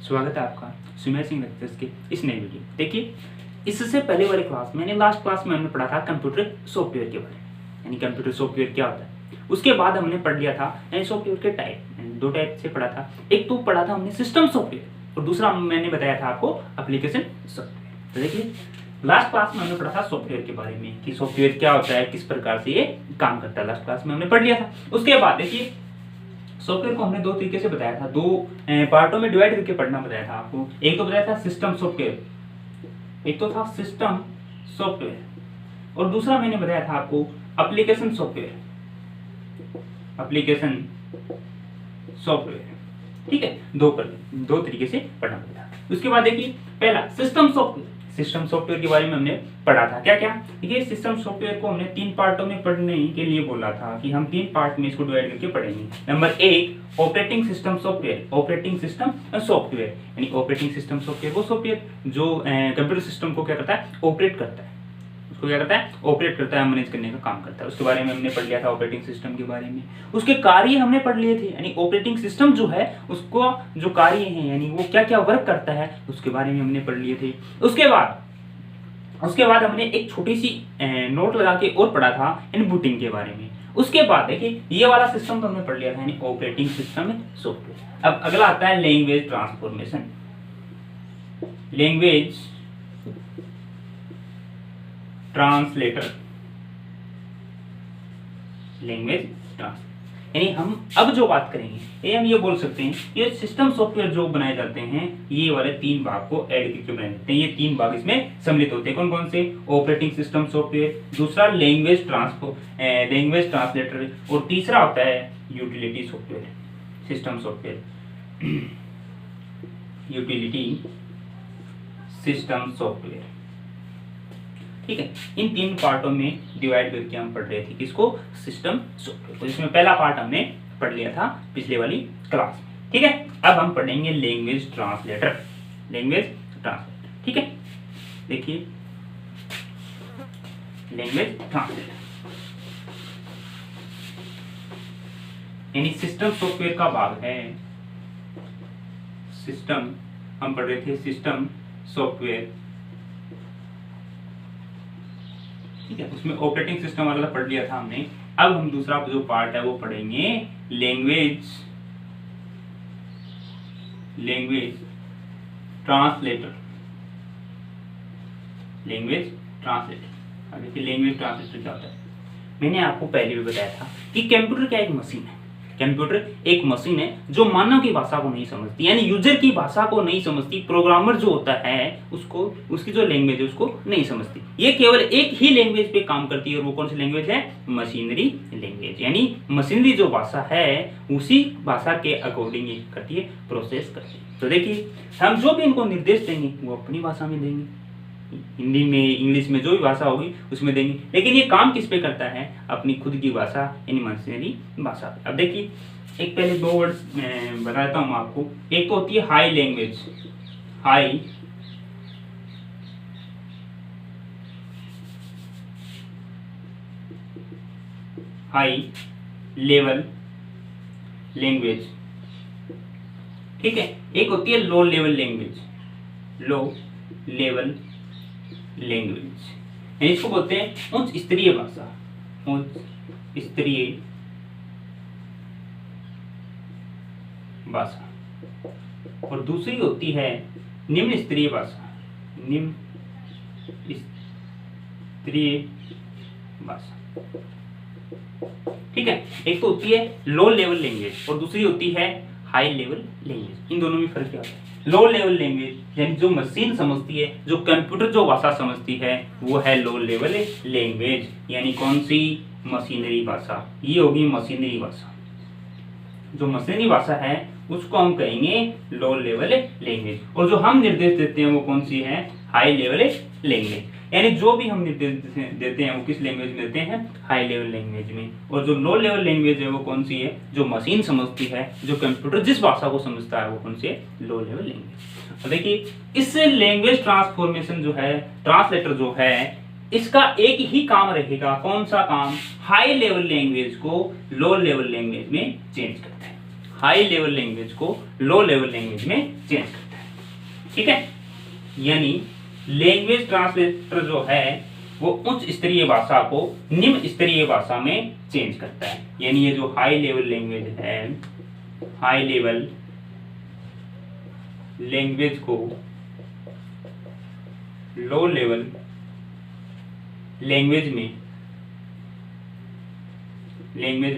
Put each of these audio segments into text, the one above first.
स्वागत है आपका सुमेर सिंह लेक्चर्स के इस नए वीडियो। देखिए, इससे पहले वाले क्लास में लास्ट क्लास में हमने पढ़ा था कंप्यूटर सॉफ्टवेयर के बारे में, यानी कंप्यूटर सॉफ्टवेयर क्या होता है। उसके बाद हमने पढ़ लिया था यानी सॉफ्टवेयर के टाइप, दो टाइप से पढ़ा था। एक तो पढ़ा था हमने सिस्टम सॉफ्टवेयर और दूसरा मैंने बताया था आपको एप्लीकेशन सॉफ्टवेयर। तो देखिए, लास्ट क्लास में हमने पढ़ा था सॉफ्टवेयर के बारे में कि सॉफ्टवेयर क्या होता है, किस प्रकार से ये काम करता है। लास्ट क्लास में हमने पढ़ लिया था। उसके बाद देखिए, सॉफ्टवेयर को हमने दो तरीके से बताया था, दो पार्टों में डिवाइड करके पढ़ना बताया था आपको। एक तो बताया था सिस्टम सॉफ्टवेयर, एक तो था सिस्टम सॉफ्टवेयर और दूसरा मैंने बताया था आपको एप्लीकेशन सॉफ्टवेयर, एप्लीकेशन सॉफ्टवेयर। ठीक है, दो तरीके से पढ़ना पड़ता है। उसके बाद देखिए, पहला सिस्टम सॉफ्टवेयर। सिस्टम सॉफ्टवेयर के बारे में हमने पढ़ा था क्या क्या। देखिए, सिस्टम सॉफ्टवेयर को हमने तीन पार्टों में पढ़ने के लिए बोला था कि हम तीन पार्ट में इसको डिवाइड करके पढ़ेंगे। नंबर एक, operating system software. Operating system software यानी ऑपरेटिंग सिस्टम सॉफ्टवेयर वो सॉफ्टवेयर जो कंप्यूटर सिस्टम को क्या करता है, ऑपरेट करता है। उसको क्या करता है, ऑपरेट करता है, मैनेज करने का काम करता है। उसके बारे में हमने पढ़ लिया था ऑपरेटिंग सिस्टम के बारे में। उसके कार्य हमने पढ़ लिए थे, यानी ऑपरेटिंग सिस्टम जो है उसको जो कार्य हैं यानी वो क्या क्या वर्क करता है उसके बारे में हमने पढ़ लिए थे। उसके बाद हमने एक छोटी सी नोट लगा के और पढ़ा था इनबूटिंग के बारे में। उसके बाद देखिए, ये वाला सिस्टम तो हमने पढ़ लिया था यानी ऑपरेटिंग सिस्टम सॉफ्टवेयर। अब अगला आता है language transformation. Language translator, language translator यानी हम अब जो बात करेंगे ये हम ये बोल सकते हैं, ये सिस्टम सॉफ्टवेयर जो बनाए जाते हैं ये वाले तीन भाग को ऐड करके बनाए जाते हैं। ये तीन भाग इसमें सम्मिलित होते हैं। कौन कौन से? ऑपरेटिंग सिस्टम सॉफ्टवेयर, दूसरा लैंग्वेज ट्रांसलेटर और तीसरा होता है utility software, system software, utility system software. ठीक है, इन तीन पार्टों में डिवाइड करके हम पढ़ रहे थे किसको, सिस्टम सॉफ्टवेयर। तो इसमें पहला पार्ट हमने पढ़ लिया था पिछले वाली क्लास में। ठीक है, अब हम पढ़ेंगे लैंग्वेज ट्रांसलेटर, लैंग्वेज ट्रांसलेटर। ठीक है, देखिए लैंग्वेज ट्रांसलेटर यानी सिस्टम सॉफ्टवेयर का भाग है। सिस्टम हम पढ़ रहे थे सिस्टम सॉफ्टवेयर, ठीक है, उसमें ऑपरेटिंग सिस्टम वाला पढ़ लिया था हमने। अब हम दूसरा जो पार्ट है वो पढ़ेंगे लैंग्वेज ट्रांसलेटर, लैंग्वेज ट्रांसलेटर। अब देखिए लैंग्वेज ट्रांसलेटर क्या होता है। मैंने आपको पहले भी बताया था कि कंप्यूटर क्या एक मशीन है। कंप्यूटर एक मशीन है जो मानव की भाषा को नहीं समझती, यानी यूजर की भाषा को नहीं समझती। प्रोग्रामर जो होता है उसको उसकी जो लैंग्वेज है उसको नहीं समझती। ये केवल एक ही लैंग्वेज पे काम करती है और वो कौन सी लैंग्वेज है, मशीनरी लैंग्वेज। यानी मशीनरी जो भाषा है उसी भाषा के अकॉर्डिंग ये करती है, प्रोसेस करती है। तो देखिए, हम जो भी इनको निर्देश देंगे वो अपनी भाषा में देंगे, हिंदी में, इंग्लिश में, जो भी भाषा होगी उसमें देंगे। लेकिन ये काम किस पे करता है, अपनी खुद की भाषा यानी मशीनरी भाषा पे। अब देखिए, एक पहले दो वर्ड्स बताता हूँ आपको। एक तो होती है high language, high level language. ठीक है, एक होती है low level language, low level language यानी इसको बोलते हैं उच्च स्तरीय भाषा, उच्च स्तरीय भाषा। और दूसरी होती है निम्न स्तरीय भाषा, निम्न स्तरीय भाषा। ठीक है, एक तो होती है लो लेवल लैंग्वेज और दूसरी होती है हाई लेवल लैंग्वेज। इन दोनों में फर्क क्या होता है? लो लेवल लैंग्वेज यानी जो मशीन समझती है, जो कंप्यूटर जो भाषा समझती है वो है लो लेवल लैंग्वेज, यानी कौन सी, मशीनरी भाषा। ये होगी मशीनरी भाषा। जो मशीनरी भाषा है उसको हम कहेंगे लो लेवल लैंग्वेज। और जो हम निर्देश देते हैं वो कौन सी है, हाई लेवल लैंग्वेज। यानी जो भी हम निर्देश देते हैं वो किस लैंग्वेज में देते हैं, हाई लेवल लैंग्वेज में। और जो लो लेवल लैंग्वेज है वो कौन सी है, जो मशीन समझती है, जो कंप्यूटर जिस भाषा को समझता है वो कौन सी है, लो लेवल लैंग्वेज। तो देखिए, इस लैंग्वेज ट्रांसफॉर्मेशन जो है, ट्रांसलेटर जो है, इसका एक ही काम रहेगा। कौन सा काम, हाई लेवल लैंग्वेज को लो लेवल लैंग्वेज में चेंज करता है, हाई लेवल लैंग्वेज को लो लेवल लैंग्वेज में चेंज करता है। ठीक है, यानी लैंग्वेज ट्रांसलेटर जो है वो उच्च स्तरीय भाषा को निम्न स्तरीय भाषा में चेंज करता है। यानी ये जो हाई लेवल लैंग्वेज है, हाई लेवल लैंग्वेज को लो लेवल लैंग्वेज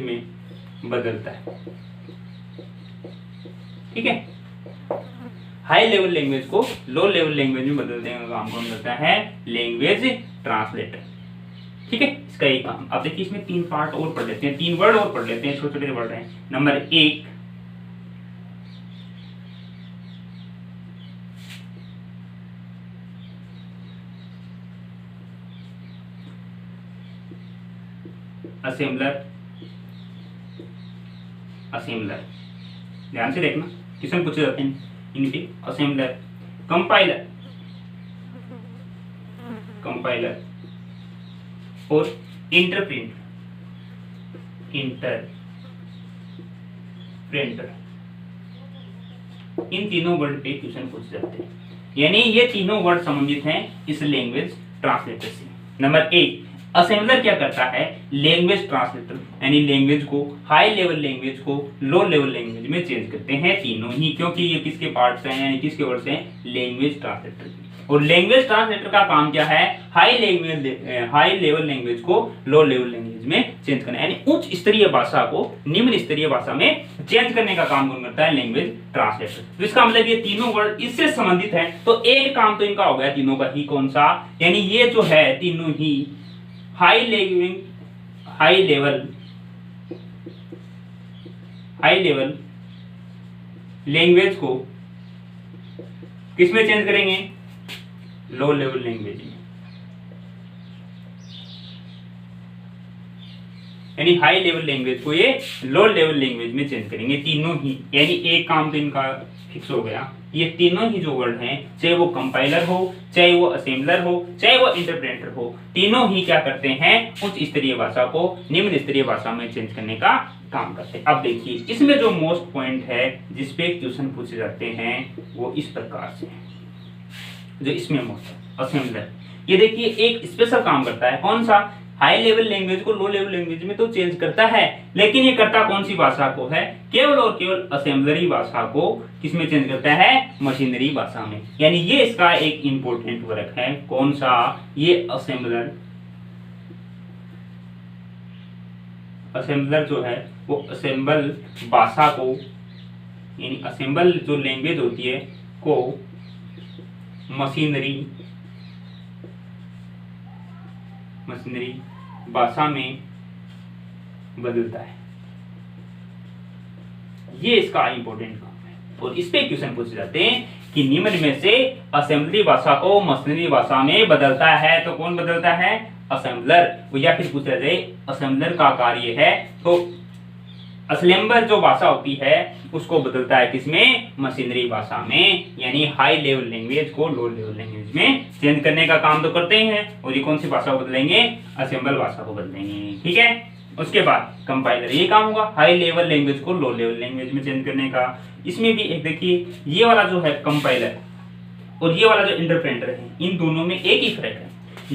में बदलता है। ठीक है, हाई लेवल लैंग्वेज को लो लेवल लैंग्वेज में बदलने का काम कौन करता है? Language translator. ठीक है, इसका एक काम। अब देखिए इसमें 3 पार्ट और पढ़ लेते हैं, 3 वर्ड और पढ़ लेते हैं, छोटे छोटे पढ़ रहे हैं। Number 1, assembler. असेंबलर ध्यान से देखना, क्वेश्चन पूछे जाते हैं इनके। असेंबलर, कंपाइलर, कंपाइलर और इंटरप्रेटर। इन तीनों वर्ड पे क्वेश्चन पूछे जाते हैं, यानी ये तीनों वर्ड संबंधित हैं इस लैंग्वेज ट्रांसलेटर से। नंबर 1, असेंबलर क्या करता है? लैंग्वेज ट्रांसलेटर यानी लैंग्वेज को, हाई लेवल लैंग्वेज को लो लेवल लैंग्वेज में चेंज करते हैं तीनों ही, क्योंकि ये किसके पार्ट से हैं, यानी किसके वर्ड से हैं? लैंग्वेज ट्रांसलेटर के। और लैंग्वेज ट्रांसलेटर का काम क्या है? हाई लेवल लैंग्वेज को लो लेवल लैंग्वेज में चेंज करना, यानी उच्च स्तरीय भाषा को निम्न स्तरीय भाषा में चेंज करने का काम कौन करता है? Language translator. तो इसका मतलब ये तीनों वर्ड इससे संबंधित हैं, तो एक काम तो इनका हो गया तीनों का ही। कौन सा? यानी ये जो है तीनों ही हाई लेवल लैंग्वेज को किसमें चेंज करेंगे? लो लेवल लैंग्वेज में। यानी हाई लेवल लैंग्वेज को ये लो लेवल लैंग्वेज में चेंज करेंगे तीनों ही। यानी एक काम तो इनका फिक्स हो गया, ये तीनों ही जो वर्ड हैं, चाहे वो कंपाइलर हो, चाहे वो असेंबलर हो, चाहे वो इंटरप्रेटर हो, तीनों ही क्या करते हैं? उच्च स्तरीय भाषा को निम्न स्तरीय भाषा में चेंज करने का काम करते हैं। अब देखिए इसमें जो मोस्ट पॉइंट है जिसपे क्वेश्चन पूछे जाते हैं वो इस प्रकार से है। जो इसमें मोस्ट असेंबलर, ये देखिए एक स्पेशल काम करता है। कौन सा? हाई लेवल लैंग्वेज को लो लेवल लैंग्वेज में तो चेंज करता है, लेकिन ये करता कौन सी भाषा को है? केवल और केवल असेंबलरी भाषा को किसमें चेंज करता है? मशीनरी भाषा में। यानी ये इसका एक इंपॉर्टेंट वर्क है। कौन सा? ये असेंबलर जो है वो असेंबल भाषा को, यानी असेंबल जो लैंग्वेज होती है को मशीनरी भाषा में बदलता है। ये इसका इंपॉर्टेंट काम है। और इस पे क्वेश्चन पूछे जाते हैं कि निम्न में से असेंबली भाषा को मशीनरी भाषा में बदलता है तो कौन बदलता है? असेंबलर। या फिर पूछा जाए असेंबलर का कार्य है तो असेंबलर जो भाषा होती है उसको बदलता है किसमें? मशीनरी भाषा में। यानी हाई लेवल लैंग्वेज को लो लेवल लैंग्वेज में चेंज करने का काम तो करते हैं। और ये कौन सी भाषा को बदलेंगे? असेंबल भाषा को बदलेंगे। ठीक है, उसके बाद कंपाइलर, ये काम होगा हाई लेवल लैंग्वेज को लो लेवल लैंग्वेज में चेंज करने का। इसमें भी एक देखिए, ये वाला जो है कंपाइलर और ये वाला जो इंटरप्रेटर है, इन दोनों में एक ही फर्क है।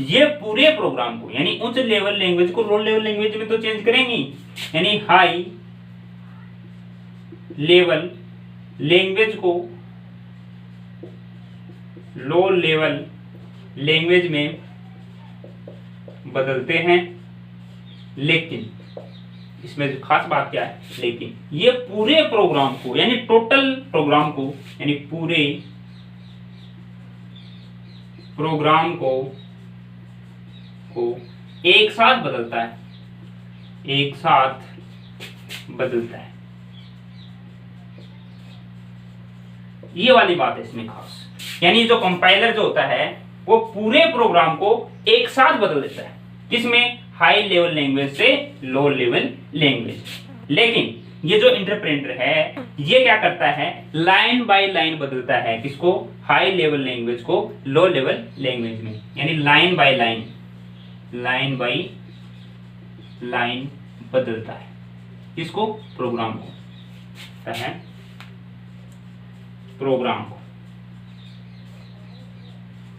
ये पूरे प्रोग्राम को, यानी उच्च लेवल लैंग्वेज को लो लेवल लैंग्वेज में तो चेंज करेंगे, यानी हाई लेवल लैंग्वेज को लो लेवल लैंग्वेज में बदलते हैं। लेकिन इसमें जो खास बात क्या है? लेकिन ये पूरे प्रोग्राम को, यानी टोटल प्रोग्राम को, यानी पूरे प्रोग्राम को एक साथ बदलता है, एक साथ बदलता है। ये वाली बात है इसमें खास। यानी जो कंपाइलर जो होता है वो पूरे प्रोग्राम को एक साथ बदल देता है, किसमें? हाई लेवल लैंग्वेज से लो लेवल लैंग्वेज। लेकिन ये जो इंटरप्रेटर है ये क्या करता है? लाइन बाय लाइन बदलता है। किसको? हाई लेवल लैंग्वेज को लो लेवल लैंग्वेज में। यानी लाइन बाय लाइन बदलता है। किसको? प्रोग्राम को। है प्रोग्राम को।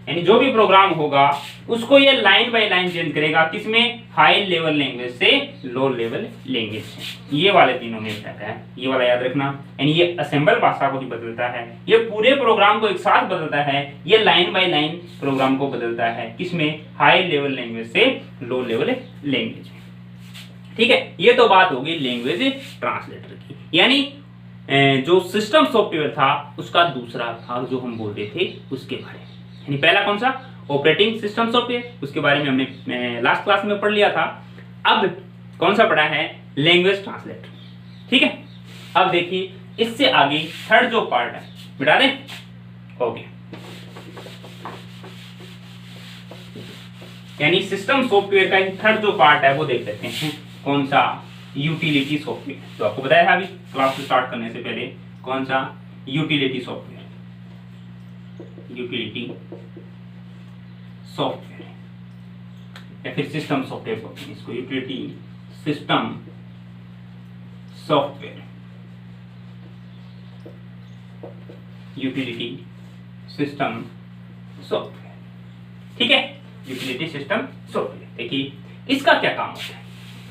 यानी जो भी प्रोग्राम होगा उसको ये लाइन बाय लाइन चेंज करेगा, किसमें, हाई लेवल लैंग्वेज से लो लेवल लैंग्वेज से। ये वाले तीनों में रहता है, ये वाला याद रखना। यानी ये असेंबल भाषा को ही बदलता है, ये पूरे प्रोग्राम को एक साथ बदलता है, ये लाइन बाय लाइन प्रोग्राम को बदलता है, किसमें, हाई लेवल लैंग्वेज से लो लेवल लैंग्वेज में। ठीक है, ये तो बात होगी लैंग्वेज ट्रांसलेटर की। यानी जो सिस्टम सॉफ्टवेयर था उसका दूसरा भाग जो हम बोल रहे थे उसके बारे में। यानी पहला कौन सा, ऑपरेटिंग सिस्टम सॉफ्टवेयर, उसके बारे में हमने लास्ट क्लास में पढ़ लिया था। अब कौन सा पढ़ा है, लैंग्वेज ट्रांसलेटर। ठीक है, अब देखिए इससे आगे थर्ड जो पार्ट है बिठा दें, ओके। यानी सिस्टम सॉफ्टवेयर का थर्ड जो पार्ट है वो देख लेते हैं, कौन सा, यूटिलिटी सॉफ्टवेयर। तो आपको बताया था अभी क्लास स्टार्ट करने से पहले, कौन सा, यूटिलिटी सॉफ्टवेयर, यूटिलिटी सॉफ्टवेयर या फिर सिस्टम सॉफ्टवेयर बोलते हैं इसको, utility system software, utility system software. ठीक है, यूटिलिटी सिस्टम सॉफ्टवेयर। देखिए इसका क्या काम होता है,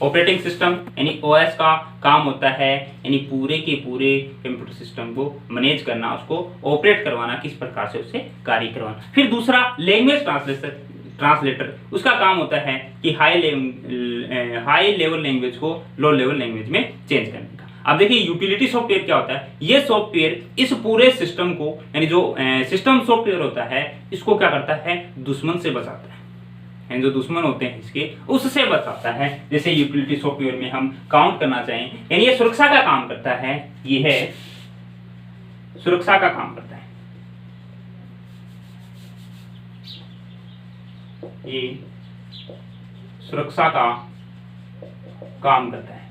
ऑपरेटिंग सिस्टम यानी ओएस का काम होता है, यानी पूरे के पूरे कंप्यूटर सिस्टम को मैनेज करना, उसको ऑपरेट करवाना, किस प्रकार से उससे कार्य करवाना। फिर दूसरा लैंग्वेज ट्रांसलेटर, उसका काम होता है कि हाई लेवल लैंग्वेज को लो लेवल लैंग्वेज में चेंज करने का। अब देखिए यूटिलिटी सॉफ्टवेयर क्या होता है, ये सॉफ्टवेयर इस पूरे सिस्टम को, यानी जो सिस्टम सॉफ्टवेयर होता है इसको क्या करता है, दुश्मन से बचाता है, जो दुश्मन होते हैं इसके उससे बचाता है। जैसे यूटिलिटी सॉफ्टवेयर में हम काउंट करना चाहें, यानी ये सुरक्षा का काम करता है, ये है सुरक्षा का काम करता है, ये सुरक्षा का काम करता है।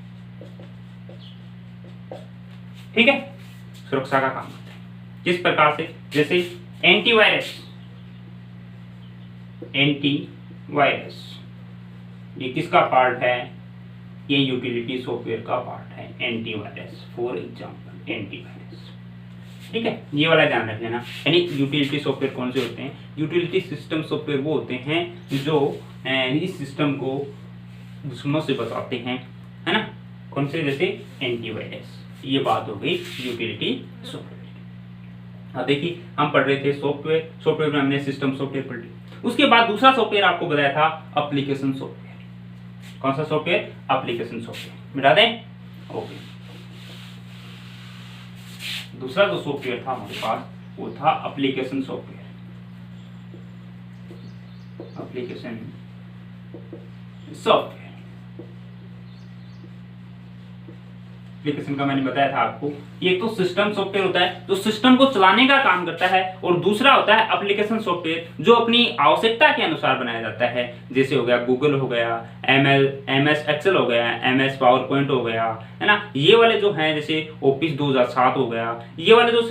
ठीक है, सुरक्षा का काम करता है किस प्रकार से, जैसे एंटीवायरस, एंटीवायरस ये किसका पार्ट है, ये यूटिलिटी सॉफ्टवेयर का पार्ट है, एंटीवायरस, फॉर एग्जांपल एंटीवायरस। ठीक है, ये वाला ध्यान रख लेना। यानी यूटिलिटी सॉफ्टवेयर कौन से होते हैं, यूटिलिटी सिस्टम सॉफ्टवेयर वो होते हैं जो इस सिस्टम को दुश्मनों से बचाते हैं, है ना, कौन से, जैसे एंटीवायरस। ये बात हो गई यूटिलिटी सॉफ्टवेयर। अब देखिए हम पढ़ रहे थे सॉफ्टवेयर में हमने सिस्टम सॉफ्टवेयर पढ़ लिया। उसके बाद दूसरा सॉफ्टवेयर आपको बताया था एप्लीकेशन सॉफ्टवेयर। कौन सा सॉफ्टवेयर, एप्लीकेशन सॉफ्टवेयर, मिटा दें, ओके। दूसरा जो सॉफ्टवेयर था हमारे पास वो था application software, application software. Application का मैंने बताया था आपको, ये तो सिस्टम सॉफ्टवेयर होता है जो सिस्टम को चलाने का काम करता है, और दूसरा होता है एप्लीकेशन सॉफ्टवेयर जो अपनी आवश्यकता के अनुसार बनाया जाता है। जैसे हो गया गूगल हो गया, MS एक्सेल हो गया, MS पावर पॉइंट हो गया, है ना, ये वाले जो हैं, जैसे ऑफिस 2007 हो गया, ये वाले जो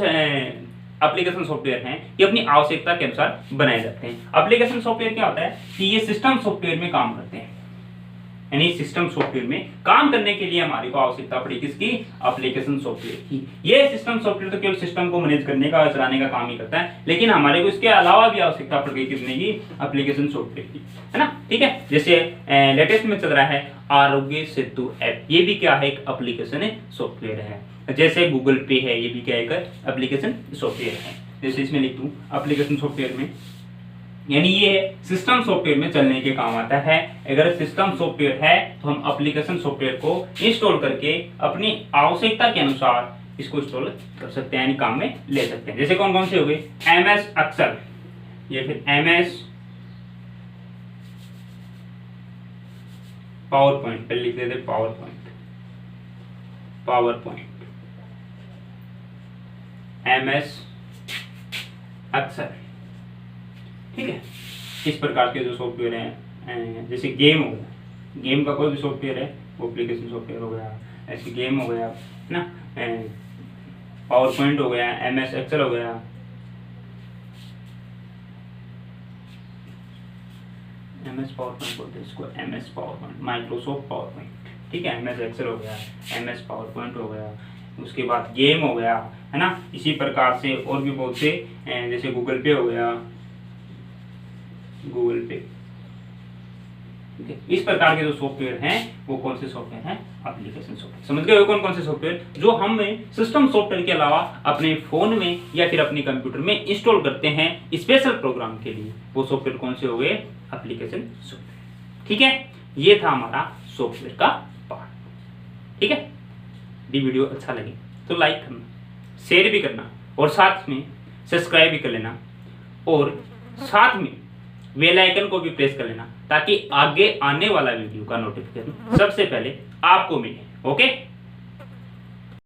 एप्लीकेशन सॉफ्टवेयर हैं ये अपनी आवश्यकता के अनुसार बनाए जाते हैं। एप्लीकेशन सॉफ्टवेयर क्या होता है कि ये सिस्टम सॉफ्टवेयर में काम करते हैं, यानी सिस्टम सॉफ्टवेयर में काम करने के लिए हमारे को आवश्यकता पड़ी किसकी, एप्लीकेशन सॉफ्टवेयर की। ये सिस्टम सॉफ्टवेयर तो केवल सिस्टम को मैनेज करने का, चलाने का काम ही करता है, लेकिन हमारे को इसके अलावा भी आवश्यकता पड़ गई किसने की, एप्लीकेशन सॉफ्टवेयर की, है ना। ठीक है, जैसे लेटेस्ट में चल रहा है आरोग्य सेतु ऐप, ये भी क्या है, एक एप्लीकेशन सॉफ्टवेयर है। जैसे गूगल पे है, ये भी क्या है, एक एप्लीकेशन सॉफ्टवेयर है। जैसे इसमें लिख दूं एप्लीकेशन सॉफ्टवेयर में, यानी ये सिस्टम सॉफ्टवेयर में चलने के काम आता है। अगर सिस्टम सॉफ्टवेयर है तो हम एप्लीकेशन सॉफ्टवेयर को इंस्टॉल करके अपनी आवश्यकता के अनुसार इसको इंस्टॉल कर सकते हैं, यानी काम में ले सकते हैं। जैसे कौन कौन से हो गए, MS एक्सेल, या फिर MS पावर पॉइंट, पहले लिख देते पावर पॉइंट, MS एक्सेल। ठीक है, इस प्रकार के जो सॉफ्टवेयर हैं, जैसे गेम हो गया, गेम का कोई भी सॉफ्टवेयर है वो एप्लीकेशन सॉफ्टवेयर हो गया, ऐसे गेम हो गया, है ना, पावर पॉइंट हो गया, MS एक्सेल हो गया, MS पावर पॉइंट बोलते हैं इसको, MS power point, Microsoft power point. ठीक है, MS एक्सेल हो गया, MS पावर पॉइंट हो गया, उसके बाद गेम हो गया, है ना। इसी प्रकार से और भी बहुत से, जैसे गूगल पे हो गया, गूगल पे। ठीक है, इस प्रकार के जो सॉफ्टवेयर हैं वो कौन से सॉफ्टवेयर हैं? Application software. समझ गए हो कौन कौन से सॉफ्टवेयर जो हमें सिस्टम सॉफ्टवेयर के अलावा अपने फोन में या फिर अपने कंप्यूटर में इंस्टॉल करते हैं स्पेशल प्रोग्राम के लिए, वो सॉफ्टवेयर कौन से हो गए? Application software. ठीक है, ये था हमारा सॉफ्टवेयर का पार्ट। ठीक है, यदि वीडियो अच्छा लगे तो लाइक करना, शेयर भी करना और साथ में सब्सक्राइब भी कर लेना और साथ में बेल आइकन को भी प्रेस कर लेना ताकि आगे आने वाला वीडियो का नोटिफिकेशन सबसे पहले आपको मिले। ओके।